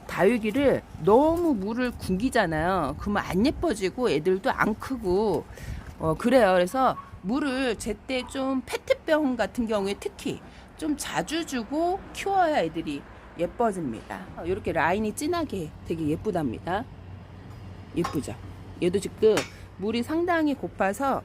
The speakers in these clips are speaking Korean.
다육이를 너무 물을 굶기잖아요. 그러면 안 예뻐지고 애들도 안 크고 그래요. 그래서 물을 제때 좀 페트병 같은 경우에 특히 좀 자주 주고 키워야 애들이 예뻐집니다. 이렇게 라인이 진하게 되게 예쁘답니다. 예쁘죠? 얘도 지금 물이 상당히 고파서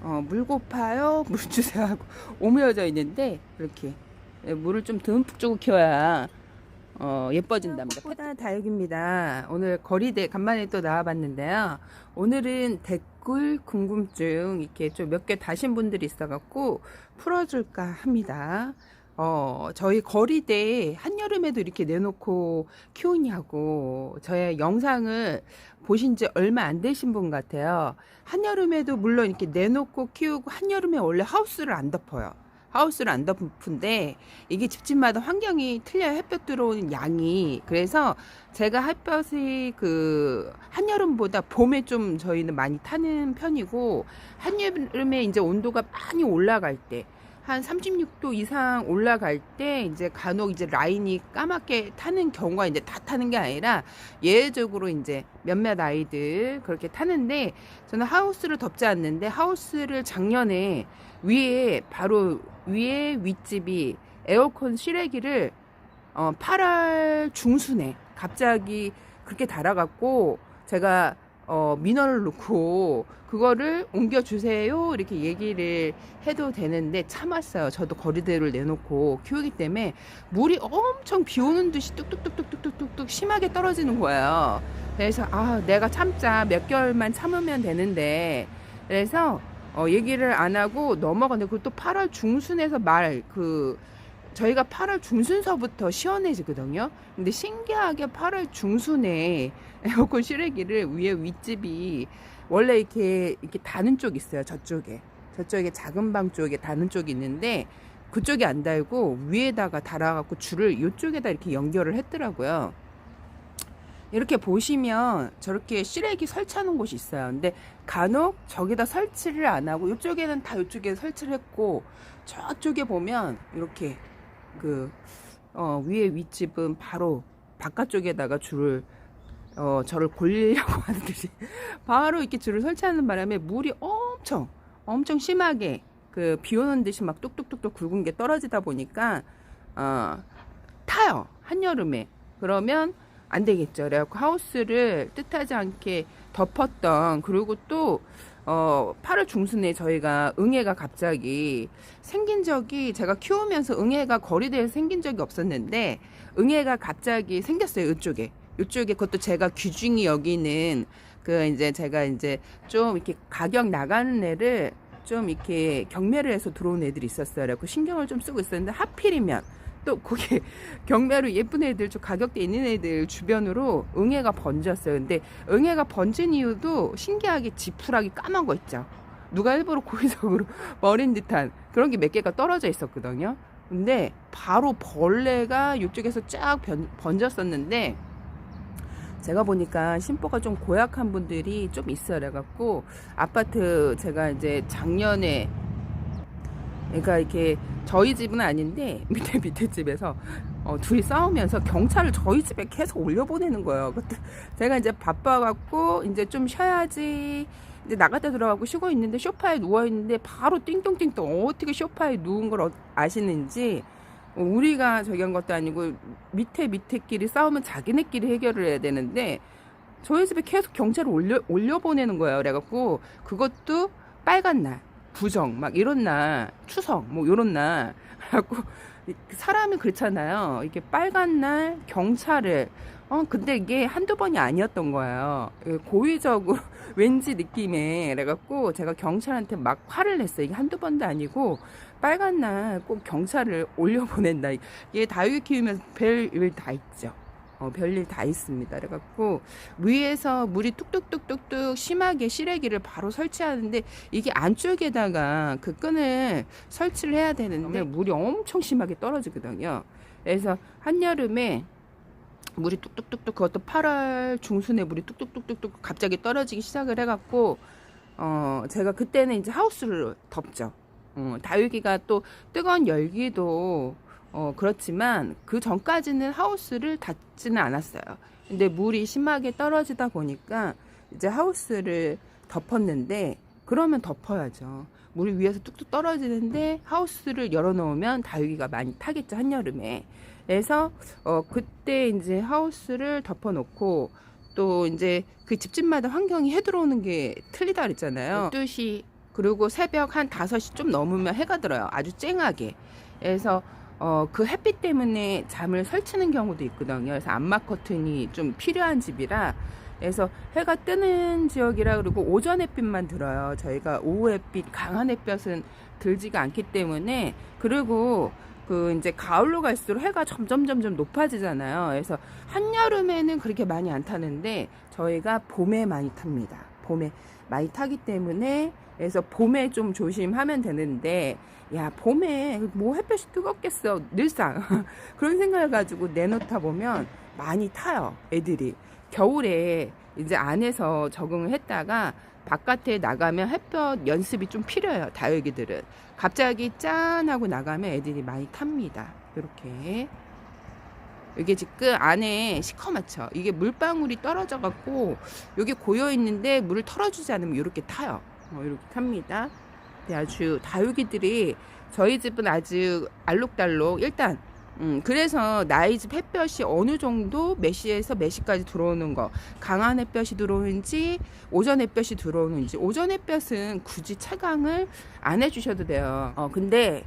물 고파요 물 주세요 하고 오므려져 있는데 이렇게 물을 좀 듬뿍 주고 키워야 예뻐진답니다. 꽃보다 다육입니다. 오늘 거리대 간만에 또 나와봤는데요. 오늘은 댓글 궁금증 이렇게 좀 몇 개 다신 분들이 있어갖고 풀어줄까 합니다. 저희 거리대에 한여름에도 이렇게 내놓고 키우냐고 저의 영상을 보신 지 얼마 안 되신 분 같아요. 한여름에도 물론 이렇게 내놓고 키우고 한여름에 원래 하우스를 안 덮어요. 하우스를 안 덮은데 이게 집집마다 환경이 틀려요. 햇볕 들어오는 양이. 그래서 제가 햇볕이 그 한여름보다 봄에 좀 저희는 많이 타는 편이고 한여름에 이제 온도가 많이 올라갈 때 한 36도 이상 올라갈 때 이제 간혹 이제 라인이 까맣게 타는 경우가 이제 다 타는 게 아니라 예외적으로 이제 몇몇 아이들 그렇게 타는데 저는 하우스를 덮지 않는데 하우스를 작년에 위에 바로 위에 윗집이 에어컨 실외기를 8월 중순에 갑자기 그렇게 달아갖고 제가 민원을 넣고 그거를 옮겨주세요 이렇게 얘기를 해도 되는데 참았어요. 저도 거리대를 내놓고 키우기 때문에 물이 엄청 비 오는 듯이 뚝뚝뚝뚝뚝뚝뚝 심하게 떨어지는 거예요. 그래서 내가 참자 몇 개월만 참으면 되는데 그래서 얘기를 안 하고 넘어가는데 그것도 8월 중순에서 저희가 8월 중순서부터 시원해지거든요. 근데 신기하게 8월 중순에 에어컨 실외기를 위에 윗집이 원래 이렇게 다는 쪽이 있어요. 저쪽에 작은 방 쪽에 다는 쪽이 있는데 그쪽에 안 달고 위에다가 달아갖고 줄을 이쪽에다 이렇게 연결을 했더라고요. 이렇게 보시면 저렇게 실외기 설치하는 곳이 있어요. 근데 간혹 저기다 설치를 안 하고 이쪽에는 다 이쪽에 설치를 했고 저쪽에 보면 이렇게 위에 윗집은 바로 바깥쪽에다가 줄을 저를 골리려고 하듯이 바로 이렇게 줄을 설치하는 바람에 물이 엄청 심하게 비 오는 듯이 막 뚝뚝뚝뚝 굵은 게 떨어지다 보니까 타요. 한여름에. 그러면 안 되겠죠. 그래갖고 하우스를 뜻하지 않게 덮었던 그리고 또 8월 중순에 저희가 응애가 갑자기 생긴 적이 제가 키우면서 응애가 거리대에서 생긴 적이 없었는데 응애가 갑자기 생겼어요. 이쪽에 그것도 제가 귀중히 여기는 제가 좀 이렇게 가격 나가는 애를 좀 이렇게 경매를 해서 들어온 애들이 있었어요. 그래서 신경을 좀 쓰고 있었는데 하필이면 또 거기 경매로 예쁜 애들 좀 가격대 있는 애들 주변으로 응애가 번졌어요. 근데 응애가 번진 이유도 신기하게 지푸라기 까만 거 있죠. 누가 일부러 고의적으로 버린 듯한 그런 게 몇 개가 떨어져 있었거든요. 근데 바로 벌레가 이쪽에서 쫙 번졌었는데 제가 보니까 심보가 좀 고약한 분들이 좀 있어요. 그래갖고 아파트 제가 이제 작년에 그러니까 이렇게 저희 집은 아닌데 밑에 집에서 둘이 싸우면서 경찰을 저희 집에 계속 올려보내는 거예요. 그때 제가 이제 바빠갖고 이제 좀 쉬어야지 이제 나갔다 들어가고 쉬고 있는데 소파에 누워 있는데 바로 띵동띵동 어떻게 소파에 누운 걸 아시는지 우리가 저기 한 것도 아니고 밑에끼리 싸우면 자기네끼리 해결을 해야 되는데 저희 집에 계속 경찰을 올려보내는 거예요. 그래갖고 그것도 빨간 날 부정 막 이런 날 추석 뭐 이런 날 하고 사람이 그렇잖아요. 이게 빨간 날 경찰을 근데 이게 한두 번이 아니었던 거예요. 고의적으로 왠지 느낌에 그래갖고 제가 경찰한테 막 화를 냈어요. 이게 한두 번도 아니고 빨간 날 꼭 경찰을 올려보낸다. 이게 다육이 키우면서 별일 다 있죠. 별일 다 있습니다. 그래갖고 위에서 물이 뚝뚝뚝뚝뚝 심하게 실외기를 바로 설치하는데 이게 안쪽에다가 그 끈을 설치를 해야 되는데 물이 엄청 심하게 떨어지거든요. 그래서 한여름에 물이 뚝뚝뚝뚝 그것도 8월 중순에 물이 뚝뚝뚝뚝뚝 갑자기 떨어지기 시작을 해갖고 제가 그때는 이제 하우스를 덮죠. 다육이가 또 뜨거운 열기도 그렇지만 그 전까지는 하우스를 닫지는 않았어요. 근데 물이 심하게 떨어지다 보니까 이제 하우스를 덮었는데, 그러면 덮어야죠. 물이 위에서 뚝뚝 떨어지는데 하우스를 열어놓으면 다육이가 많이 타겠죠, 한여름에. 그래서 그때 이제 하우스를 덮어놓고, 또 이제 그 집집마다 환경이 해 들어오는 게 틀리다 그랬잖아요. 12시 그리고 새벽 한 5시 좀 넘으면 해가 들어요. 아주 쨍하게. 그래서 그 햇빛 때문에 잠을 설치는 경우도 있거든요. 그래서 암막 커튼이 좀 필요한 집이라, 그래서 해가 뜨는 지역이라, 그리고 오전 햇빛만 들어요. 저희가 오후 햇빛, 강한 햇볕은 들지가 않기 때문에. 그리고 그 이제 가을로 갈수록 해가 점점 높아지잖아요. 그래서 한여름에는 그렇게 많이 안 타는데 저희가 봄에 많이 탑니다. 봄에 많이 타기 때문에, 그래서 봄에 좀 조심하면 되는데, 야, 봄에 뭐 햇볕이 뜨겁겠어, 늘상. 그런 생각을 가지고 내놓다 보면 많이 타요, 애들이. 겨울에 이제 안에서 적응을 했다가 바깥에 나가면 햇볕 연습이 좀 필요해요, 다육이들은. 갑자기 짠 하고 나가면 애들이 많이 탑니다. 이렇게. 이게 지금 안에 시커멓죠. 이게 물방울이 떨어져 갖고 여기 고여 있는데 물을 털어주지 않으면 이렇게 타요. 이렇게 탑니다. 아주 다육이들이, 저희 집은 아주 알록달록. 일단 그래서 나의 집 햇볕이 어느 정도 몇 시에서 몇 시까지 들어오는 거, 강한 햇볕이 들어오는지 오전 햇볕이 들어오는지. 오전 햇볕은 굳이 차광을 안 해주셔도 돼요. 근데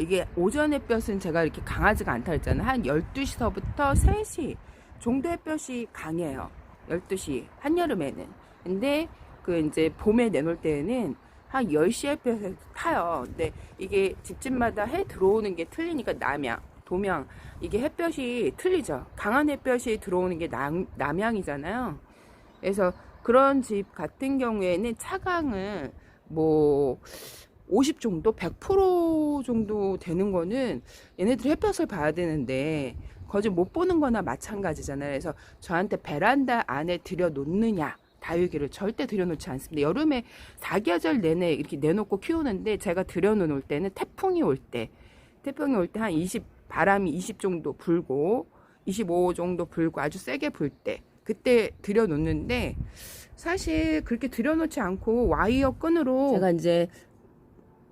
이게 오전 햇볕은 제가 이렇게 강하지가 않다 했잖아요. 한 12시서부터 3시 정도 햇볕이 강해요. 12시 한여름에는. 근데 그 이제 봄에 내놓을 때는 한 10시 햇볕에 타요. 근데 이게 집집마다 해 들어오는 게 틀리니까, 남양, 동양, 이게 햇볕이 틀리죠. 강한 햇볕이 들어오는 게 남양이잖아요. 그래서 그런 집 같은 경우에는 차광을 뭐 50 정도, 100% 정도 되는 거는 얘네들이 햇볕을 봐야 되는데 거의 못 보는 거나 마찬가지잖아요. 그래서 저한테 베란다 안에 들여놓느냐, 다육이를 절대 들여놓지 않습니다. 여름에 사계절 내내 이렇게 내놓고 키우는데, 제가 들여놓을 때는 태풍이 올 때 한 20, 바람이 20 정도 불고 25 정도 불고 아주 세게 불 때, 그때 들여놓는데, 사실 그렇게 들여놓지 않고 와이어 끈으로, 제가 이제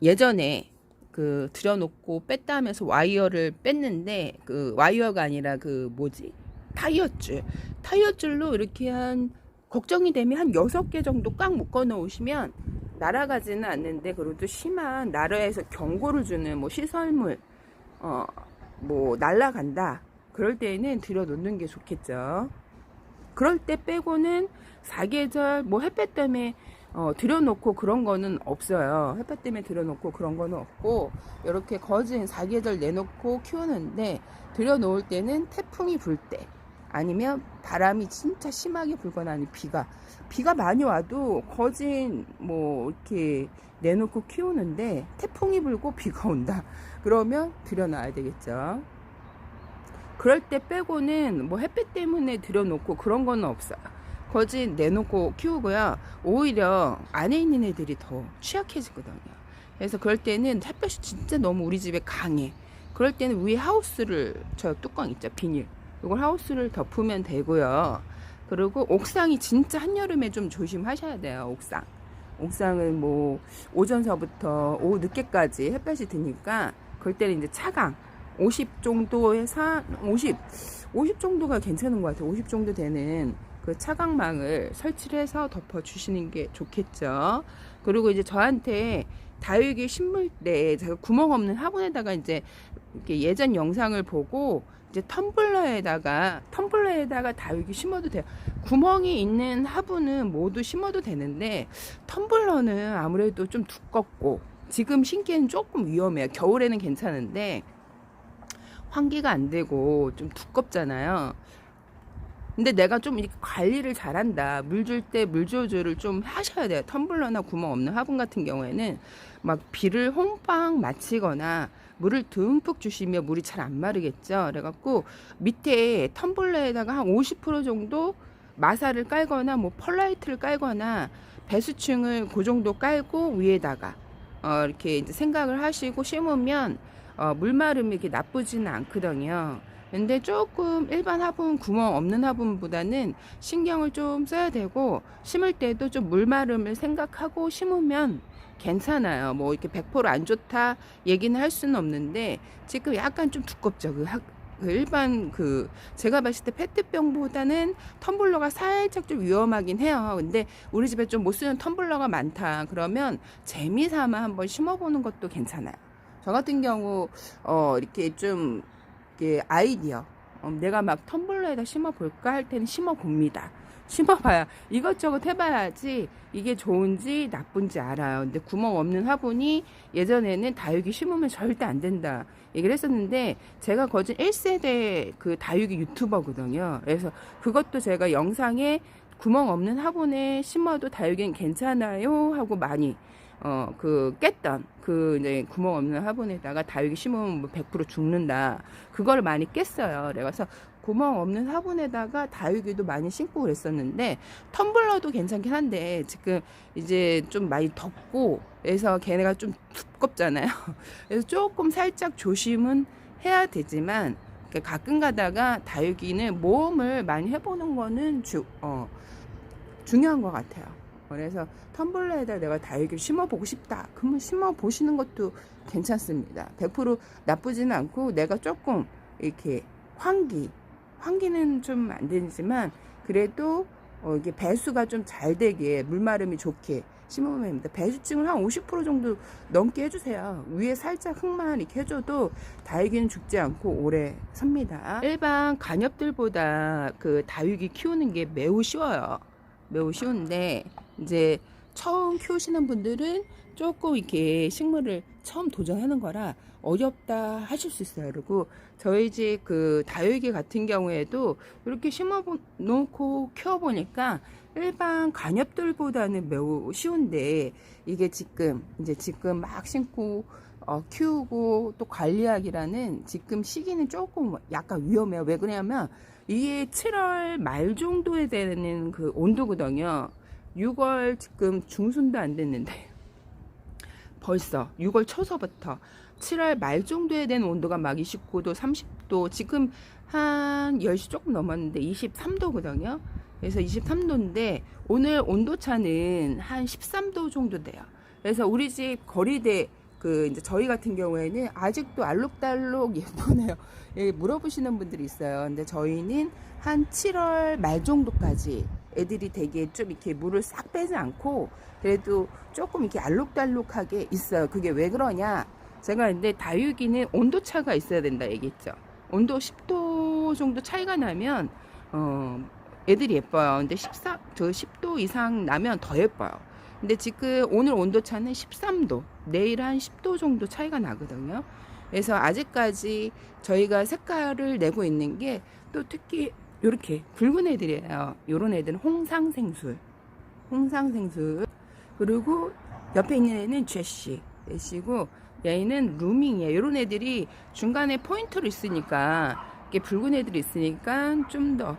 예전에 그 들여놓고 뺐다 하면서 와이어를 뺐는데, 그 와이어가 아니라 그 뭐지, 타이어줄로 이렇게 한, 걱정이 되면 한 6개 정도 꽉 묶어 놓으시면 날아가지는 않는데, 그리고 또 심한 나라에서 경고를 주는 뭐 시설물 뭐 날아간다, 그럴 때에는 들여놓는 게 좋겠죠. 그럴 때 빼고는 사계절 뭐 햇볕 때문에 들여놓고 그런 거는 없어요. 햇볕 때문에 들여놓고 그런 거는 없고, 이렇게 거진 사계절 내놓고 키우는데, 들여놓을 때는 태풍이 불 때, 아니면 바람이 진짜 심하게 불거나, 아니면 비가 많이 와도 거진 뭐 이렇게 내놓고 키우는데, 태풍이 불고 비가 온다, 그러면 들여놔야 되겠죠. 그럴 때 빼고는 뭐 햇빛 때문에 들여놓고 그런 거는 없어요. 거진 내놓고 키우고요. 오히려 안에 있는 애들이 더 취약해지거든요. 그래서 그럴 때는 햇볕이 진짜 너무 우리 집에 강해. 그럴 때는 위에 하우스를, 저 뚜껑 있죠, 비닐, 이걸 하우스를 덮으면 되고요. 그리고 옥상이 진짜 한여름에 좀 조심하셔야 돼요. 옥상은 뭐 오전서부터 오후 늦게까지 햇볕이 드니까, 그럴 때는 이제 차강 50 정도에서 50 정도가 괜찮은 것 같아요. 50 정도 되는 그 차광망을 설치를 해서 덮어주시는 게 좋겠죠. 그리고 이제 저한테 다육이 심을 때 제가 구멍 없는 화분에다가 이제 이렇게 예전 영상을 보고 이제 텀블러에다가 다육이 심어도 돼요. 구멍이 있는 화분은 모두 심어도 되는데, 텀블러는 아무래도 좀 두껍고 지금 심기에는 조금 위험해요. 겨울에는 괜찮은데 환기가 안 되고 좀 두껍잖아요. 근데 내가 좀 이렇게 관리를 잘한다, 물 줄 때 물 조절을 좀 하셔야 돼요. 텀블러나 구멍 없는 화분 같은 경우에는 막 비를 홍빵 맞히거나 물을 듬뿍 주시면 물이 잘 안 마르겠죠. 그래갖고 밑에 텀블러에다가 한 50% 정도 마사를 깔거나 뭐 펄라이트를 깔거나 배수층을 그 정도 깔고 위에다가 이렇게 이제 생각을 하시고 심으면 물마름이 이렇게 나쁘지는 않거든요. 근데 조금 일반 화분, 구멍 없는 화분보다는 신경을 좀 써야 되고, 심을 때도 좀 물마름을 생각하고 심으면 괜찮아요. 뭐 이렇게 100%안 좋다 얘기는 할 수는 없는데, 지금 약간 좀 두껍죠. 그 일반 제가 봤을 때 페트병보다는 텀블러가 살짝 좀 위험하긴 해요. 근데 우리 집에 좀 못 쓰는 텀블러가 많다 그러면 재미삼아 한번 심어보는 것도 괜찮아요. 저 같은 경우 이렇게 좀 이렇게 아이디어, 내가 막 텀블러에다 심어볼까 할 때는 심어봅니다. 심어봐야 이것저것 해봐야지 이게 좋은지 나쁜지 알아요. 근데 구멍 없는 화분이 예전에는 다육이 심으면 절대 안 된다 얘기를 했었는데, 제가 거진 1세대 그 다육이 유튜버거든요. 그래서 그것도 제가 영상에 구멍 없는 화분에 심어도 다육이는 괜찮아요 하고 많이 깼던 이제 구멍 없는 화분에다가 다육이 심으면 뭐 100% 죽는다. 그걸 많이 깼어요. 그래서 구멍 없는 화분에다가 다육이도 많이 심고 그랬었는데, 텀블러도 괜찮긴 한데, 지금 이제 좀 많이 덥고, 그래서 걔네가 좀 두껍잖아요. 그래서 조금 살짝 조심은 해야 되지만, 가끔 가다가 다육이는 모험을 많이 해보는 거는 중요한 것 같아요. 그래서 텀블러에다 내가 다육이를 심어보고 싶다 그러면 심어보시는 것도 괜찮습니다. 100% 나쁘지는 않고, 내가 조금 이렇게 환기는 좀 안 되지만 그래도 이게 배수가 좀 잘 되게 물마름이 좋게 심으면 됩니다. 배수층을 한 50% 정도 넘게 해주세요. 위에 살짝 흙만 이렇게 해줘도 다육이는 죽지 않고 오래 삽니다. 일반 관엽들보다 그 다육이 키우는 게 매우 쉬워요. 매우 쉬운데, 이제 처음 키우시는 분들은 조금 이렇게 식물을 처음 도전하는 거라 어렵다 하실 수 있어요. 그리고 저희 집 그 다육이 같은 경우에도 이렇게 심어 놓고 키워보니까 일반 관엽들보다는 매우 쉬운데, 이게 지금 막 심고 키우고 또 관리하기라는 지금 시기는 조금 약간 위험해요. 왜 그러냐면 이게 7월 말 정도에 되는 그 온도거든요. 6월 지금 중순도 안 됐는데 벌써 6월 초서부터 7월 말 정도에 된 온도가 막 29도, 30도, 지금 한 10시 조금 넘었는데 23도거든요. 그래서 23도인데 오늘 온도차는 한 13도 정도 돼요. 그래서 우리 집 거리대 이제 저희 같은 경우에는 아직도 알록달록 예쁘네요. 예, 물어보시는 분들이 있어요. 근데 저희는 한 7월 말 정도까지 애들이 되게 좀 이렇게 물을 싹 빼지 않고 그래도 조금 이렇게 알록달록하게 있어요. 그게 왜 그러냐? 제가 근데 다육이는 온도차가 있어야 된다 얘기했죠. 온도 10도 정도 차이가 나면 애들이 예뻐요. 근데 10도 이상 나면 더 예뻐요. 근데 지금 오늘 온도차는 13도, 내일 한 10도 정도 차이가 나거든요. 그래서 아직까지 저희가 색깔을 내고 있는 게 또 특히 이렇게 붉은 애들이에요. 요런 애들은 홍상생술. 그리고 옆에 있는 애는 제시고 얘는 루밍이에요. 요런 애들이 중간에 포인트로 있으니까, 이게 붉은 애들이 있으니까 좀 더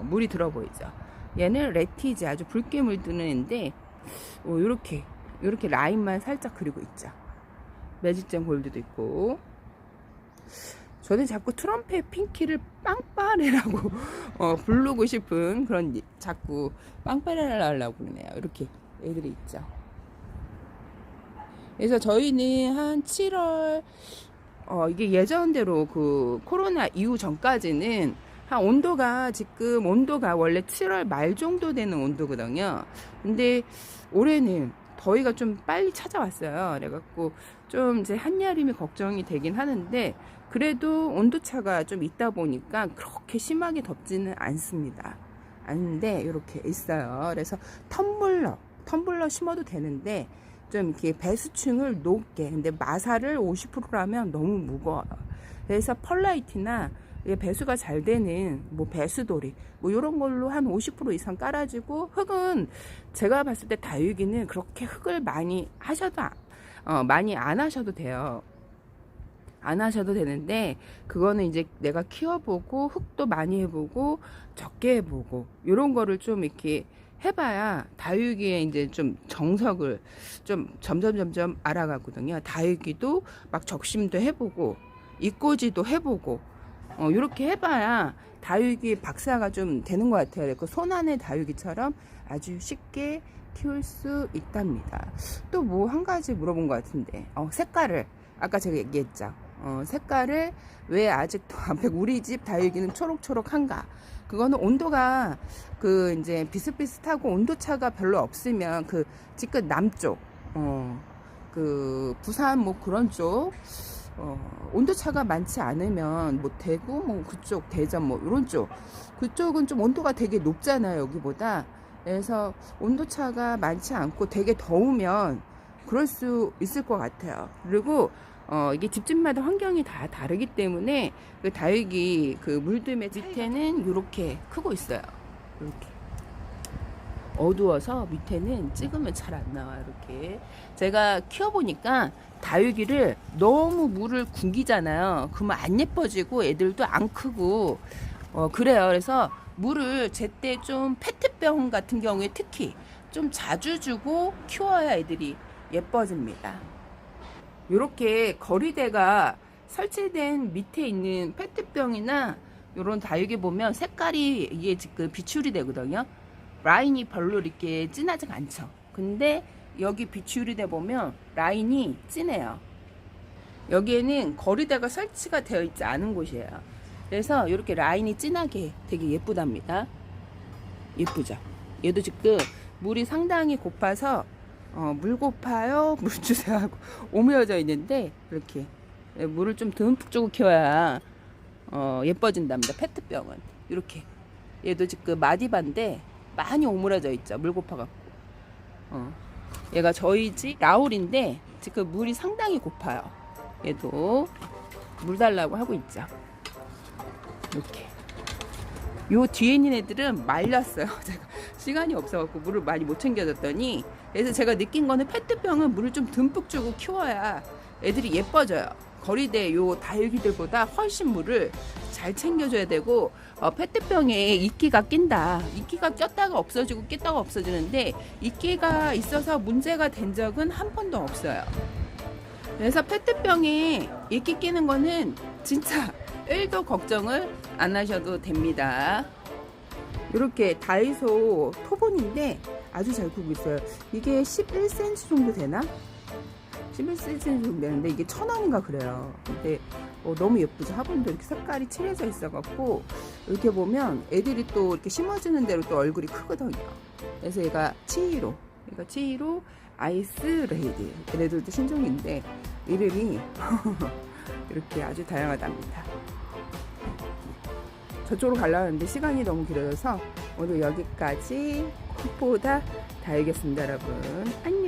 물이 들어 보이죠. 얘는 레티즈, 아주 붉게 물드는 애인데 요렇게 라인만 살짝 그리고 있죠. 매직젠 골드도 있고. 저는 자꾸 트럼펫 핑키를 빵빠레라고 부르고 싶은 그런, 자꾸 빵빠레를 하려고 그러네요. 이렇게 애들이 있죠. 그래서 저희는 한 7월 이게 예전대로 그 코로나 이후 전까지는 한 지금 온도가 원래 7월 말 정도 되는 온도거든요. 근데 올해는 더위가 좀 빨리 찾아왔어요. 그래갖고 좀 이제 한여름이 걱정이 되긴 하는데, 그래도 온도차가 좀 있다 보니까 그렇게 심하게 덥지는 않습니다. 않는데 이렇게 있어요. 그래서 텀블러 심어도 되는데 좀 이렇게 배수층을 높게, 근데 마사를 50%라면 너무 무거워요. 그래서 펄라이트나 배수가 잘 되는 뭐 배수돌이 뭐 이런 걸로 한 50% 이상 깔아주고, 흙은 제가 봤을 때 다육이는 그렇게 흙을 많이 많이 안 하셔도 돼요. 안 하셔도 되는데, 그거는 이제 내가 키워보고 흙도 많이 해보고 적게 해보고 이런 거를 좀 이렇게 해봐야 다육이의 이제 좀 정석을 좀 점점 알아가거든요. 다육이도 막 적심도 해보고 이꼬지도 해보고 이렇게 해봐야 다육이 박사가 좀 되는 것 같아요. 그 손안의 다육이처럼 아주 쉽게 키울 수 있답니다. 또 뭐 한 가지 물어본 것 같은데 색깔을 아까 제가 얘기했죠. 색깔을 왜 아직도 앞에 우리 집 다육이는 초록초록한가? 그거는 온도가 그 이제 비슷비슷하고 온도차가 별로 없으면 그 지금 남쪽 그 부산 뭐 그런 쪽 온도차가 많지 않으면 뭐 대구 뭐 그쪽 대전 뭐 이런 쪽 그쪽은 좀 온도가 되게 높잖아요 여기보다. 그래서 온도차가 많지 않고 되게 더우면 그럴 수 있을 것 같아요. 그리고 이게 집집마다 환경이 다 다르기 때문에 그 다육이 그 물들매 밑에는 이렇게 크고 있어요. 이렇게 어두워서 밑에는 찍으면 잘 안 나와. 이렇게 제가 키워보니까 다육이를 너무 물을 굶기잖아요. 그러면 안 예뻐지고 애들도 안 크고 그래요. 그래서 물을 제때 좀 페트병 같은 경우에 특히 좀 자주 주고 키워야 애들이 예뻐집니다. 이렇게 거리대가 설치된 밑에 있는 페트병이나 이런 다육이 보면 색깔이 이게 지금 비출이 되거든요. 라인이 별로 이렇게 진하지 않죠. 근데 여기 비출이 돼 보면 라인이 진해요. 여기에는 거리대가 설치가 되어 있지 않은 곳이에요. 그래서 이렇게 라인이 진하게 되게 예쁘답니다. 예쁘죠? 얘도 지금 물이 상당히 고파서 물 고파요 물 주세요 하고 오므려져 있는데 이렇게 물을 좀 듬뿍 주고 키워야 예뻐진답니다. 페트병은 이렇게 얘도 지금 마디반데 많이 오므려져 있죠. 물 고파갖고 얘가 저희 집 라울인데 지금 물이 상당히 고파요. 얘도 물 달라고 하고 있죠. 이렇게 요 뒤에 있는 애들은 말렸어요. 제가 시간이 없어갖고 물을 많이 못 챙겨줬더니 그래서 제가 느낀 거는 페트병은 물을 좀 듬뿍 주고 키워야 애들이 예뻐져요. 거리대 요 다육이들보다 훨씬 물을 잘 챙겨줘야 되고 페트병에 이끼가 낀다. 이끼가 꼈다가 없어지고 꼈다가 없어지는데 이끼가 있어서 문제가 된 적은 한 번도 없어요. 그래서 페트병에 이끼 끼는 거는 진짜 1도 걱정을 안 하셔도 됩니다. 이렇게 다이소 토본인데 아주 잘 크고 있어요. 이게 11cm 정도 되나? 11cm 정도 되는데 이게 1,000원인가 그래요. 근데 너무 예쁘죠. 화분도 이렇게 색깔이 칠해져 있어갖고 이렇게 보면 애들이 또 이렇게 심어주는 대로 또 얼굴이 크거든요. 그래서 얘가 치히로, 아이스 레이디. 얘네들도 신종인데 이름이 이렇게 아주 다양하답니다. 저쪽으로 가려고 하는데 시간이 너무 길어져서 오늘 여기까지 콧보다 다이겠습니다 여러분. 안녕.